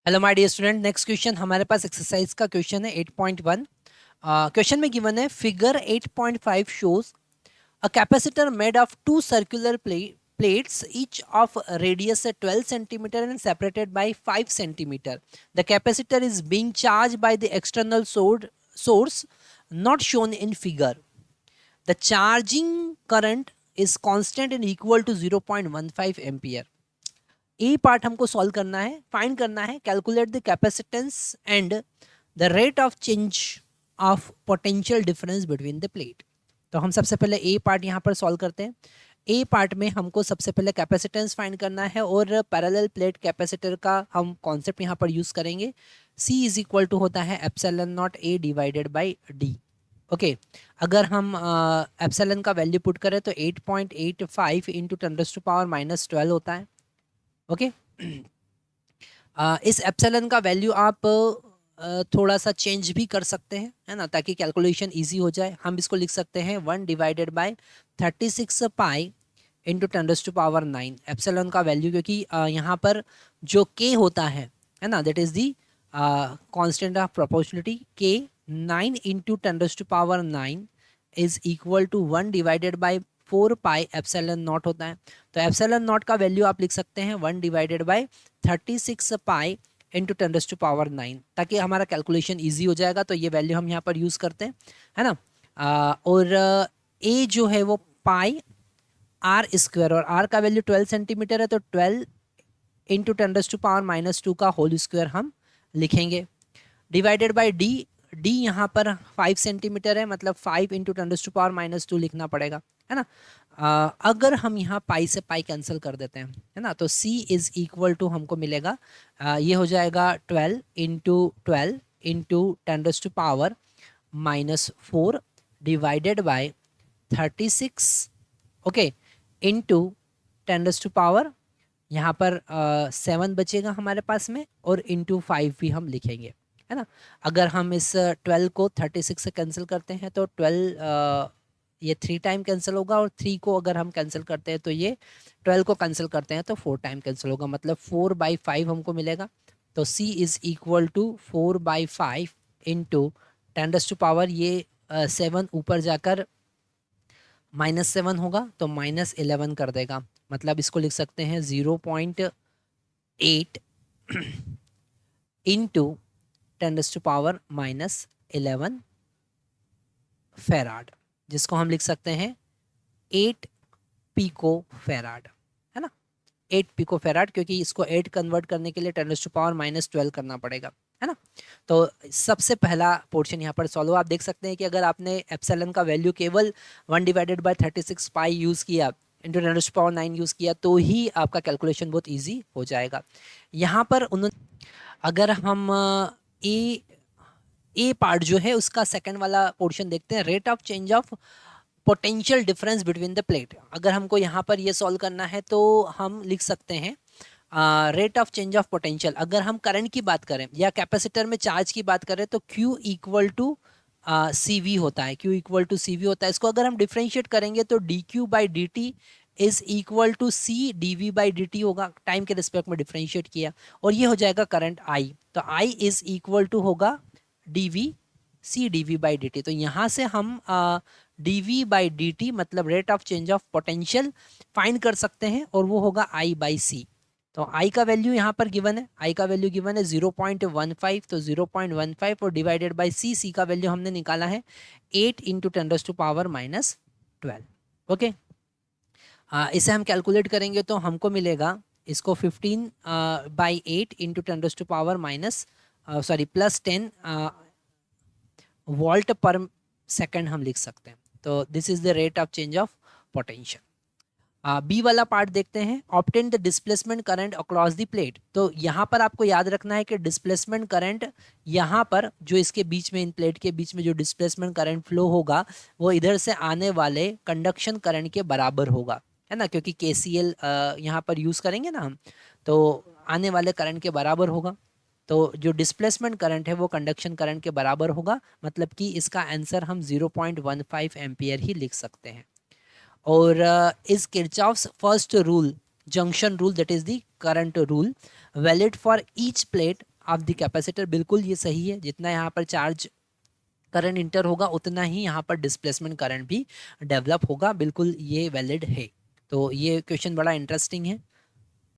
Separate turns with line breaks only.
Hello my dear student, next question हमारे पास exercise का क्वेश्चन है 8.1। क्वेश्चन में गिवन है figure 8.5 shows a capacitor made of two circular plates each of radius 12 centimeter and separated by 5 centimeter. The capacitor is being charged by the external source not shown in figure. The charging current is constant and equal to 0.15 ampere. A part हमको solve करना है, find करना है, calculate the capacitance and the rate of change of potential difference between the plate. तो हम सबसे पहले ए part यहाँ पर सॉल्व करते हैं। ए पार्ट में हमको सबसे पहले कैपेसिटेंस फाइंड करना है और पैरेलल प्लेट कैपेसिटर का हम कॉन्सेप्ट यहाँ पर यूज करेंगे। सी इज इक्वल टू होता है epsilon not a divided by D. Okay, अगर हम एप्सिलॉन का वैल्यू पुट करें तो 8.85 इंटू 10⁻⁻12 होता है। ओके इस एप्सिलॉन का वैल्यू आप थोड़ा सा चेंज भी कर सकते हैं, है ना, ताकि कैलकुलेशन इजी हो जाए। हम इसको लिख सकते हैं 1 divided by 36 pi into 10⁻⁹ epsilon का वैल्यू, क्योंकि यहाँ पर जो के होता है ना, that is the constant of proportionality. K 9 into 10⁻⁹ is equal to 1 divided by 4 pi epsilon naught होता है। तो एप्सिलॉन नॉट का वैल्यू आप लिख सकते हैं 1 डिवाइडेड बाय 36 पाई इंटू 10⁻⁹, ताकि हमारा कैलकुलेशन इजी हो जाएगा। तो ये वैल्यू हम यहाँ पर यूज़ करते हैं, है ना। और ए जो है वो पाई आर स्क्वायर, और आर का वैल्यू 12 सेंटीमीटर है, तो 12 इंटू 10⁻⁻² का होल स्क्वायर हम लिखेंगे, डिवाइडेड बाय डी। डी यहाँ पर 5 सेंटीमीटर है, मतलब 5 इंटू 10⁻⁻² लिखना पड़ेगा, है ना। अगर हम यहाँ पाई से पाई कैंसिल कर देते हैं, है ना, तो C इज इक्वल टू हमको मिलेगा, ये हो जाएगा 12 into 10⁻⁻4 divided by 36, okay, into 10⁻, यहाँ पर 7 बचेगा हमारे पास में, और इंटू 5 भी हम लिखेंगे, है ना। अगर हम इस 12 को 36 से कैंसिल करते हैं तो 12 ये 3 टाइम कैंसिल होगा, और 3 को अगर हम कैंसिल करते हैं तो ये 12 को कैंसिल करते हैं तो 4 टाइम कैंसिल होगा, मतलब 4/5 हमको मिलेगा। तो C is equal to 4/5 into 10⁻, ये 7 ऊपर जाकर -7 होगा तो -11 कर देगा, मतलब इसको लिख सकते हैं 0.8 इंटू 10⁻⁻11 फेराड, जिसको हम लिख सकते हैं 8 पिको फेराड, है ना। 8 पिको फेराड, क्योंकि इसको 8 कन्वर्ट करने के लिए 10⁻⁻12 करना पड़ेगा, है ना। तो सबसे पहला पोर्शन यहाँ पर सॉल्व। आप देख सकते हैं कि अगर आपने एप्सिलॉन का वैल्यू केवल 1 डिवाइडेड बाय 36 पाई यूज़ किया, इंटू 10⁻9 यूज़ किया, तो ही आपका कैलकुलेशन बहुत ईजी हो जाएगा। यहाँ पर उन्होंने, अगर हम ए पार्ट जो है उसका सेकंड वाला पोर्शन देखते हैं, rate of change of potential difference between the plate. अगर हमको यहाँ पर ये सॉल्व करना है तो हम लिख सकते हैं rate of change of potential. अगर हम करंट की बात करें या कैपेसिटर में चार्ज की बात करें तो Q equal to C V होता है, Q equal to C V होता है। इसको अगर हम डिफ्रेंशिएट करेंगे तो dQ/dt is equal to C dV/dt होगा, टाइम के रिस्पेक्ट में डिफ्रेंशिएट किया, और ये हो जाएगा करंट I। तो I इज इक्वल टू होगा C dV/dt। तो यहाँ से हम dV/dt मतलब rate of change of potential find कर सकते हैं, और वो होगा I/C। तो I का वैल्यू यहाँ पर गिवन है, I का वैल्यू गिवन है 0.15, तो 0.15 और डिवाइडेड बाई C का वैल्यू हमने निकाला है 8 इंटू 10⁻⁻12। ओके, इसे हम कैलकुलेट करेंगे तो हमको मिलेगा, इसको 15/8 into 10⁻- plus 10 volt per second हम लिख सकते हैं। तो this is the rate of change of potential. B वाला पार्ट देखते हैं, obtain the displacement current across the plate. तो यहाँ पर आपको याद रखना है कि डिस्प्लेसमेंट करंट, यहाँ पर जो इसके बीच में, इन प्लेट के बीच में जो डिस्प्लेसमेंट करंट फ्लो होगा वो इधर से आने वाले कंडक्शन करंट के बराबर होगा, है ना, क्योंकि KCL यहाँ पर यूज़ करेंगे ना हम, तो आने वाले करंट के बराबर होगा। तो जो डिस्प्लेसमेंट करंट है वो कंडक्शन करंट के बराबर होगा, मतलब कि इसका आंसर हम 0.15 एम्पियर ही लिख सकते हैं। और is Kirchhoff's first rule, junction rule, that is the current rule, valid for each plate of the capacitor, बिल्कुल ये सही है। जितना यहाँ पर चार्ज करंट इंटर होगा उतना ही यहाँ पर डिस्प्लेसमेंट करंट भी डेवलप होगा, बिल्कुल ये वैलिड है। तो ये क्वेश्चन बड़ा इंटरेस्टिंग है।